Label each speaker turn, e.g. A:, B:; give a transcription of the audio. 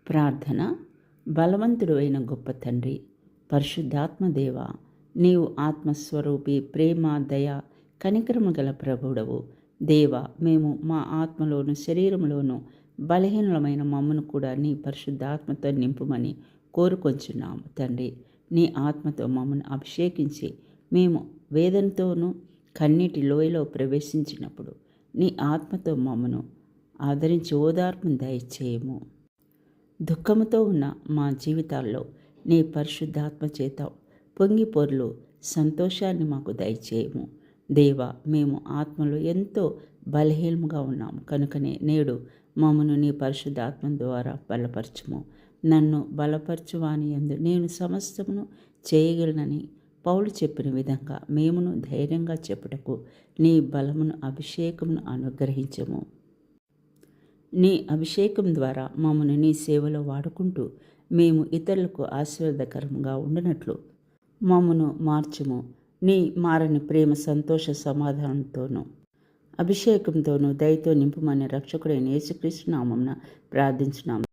A: ప్రార్థన. బలవంతుడు అయిన గొప్ప తండ్రి, పరిశుద్ధాత్మదేవ, నీవు ఆత్మస్వరూపి, ప్రేమ, దయ, కనికరము గల ప్రభుడవు. దేవ, మేము మా ఆత్మలోను శరీరంలోను బలహీనమైన మమ్మను కూడా నీ పరిశుద్ధాత్మతో నింపుమని కోరుకొంచున్నాము తండ్రి. నీ ఆత్మతో మమ్మను అభిషేకించి మేము వేదనతోనూ కన్నీటి లోయలో ప్రవేశించినప్పుడు నీ ఆత్మతో మమ్మను ఆదరించి ఓదార్పును దయచేయము. దుఃఖముతో ఉన్న మా జీవితాల్లో నీ పరిశుద్ధాత్మ చేత పొంగి పొర్లు సంతోషాన్ని మాకు దయచేయము. దేవ, మేము ఆత్మలో ఎంతో బలహీనముగా ఉన్నాము కనుకనే నేడు మమ్మను నీ పరిశుద్ధాత్మ ద్వారా బలపరచుము. నన్ను బలపరచువాని యందు నేను సమస్తమును చేయగలనని పౌలు చెప్పిన విధంగా మేమును ధైర్యంగా చెప్పుటకు నీ బలమును అభిషేకమును అనుగ్రహించము. నీ అభిషేకం ద్వారా మమ్మను నీ సేవలో వాడుకుంటూ మేము ఇతరులకు ఆశీర్వాదకరంగా ఉండినట్లు మమ్మను మార్చుము. నీ మారని ప్రేమ, సంతోష, సమాధానంతోనూ అభిషేకంతోనూ దయతో నింపుమని రక్షకుడైన యేసుక్రీస్తు నామమున ప్రార్థించున్నాము.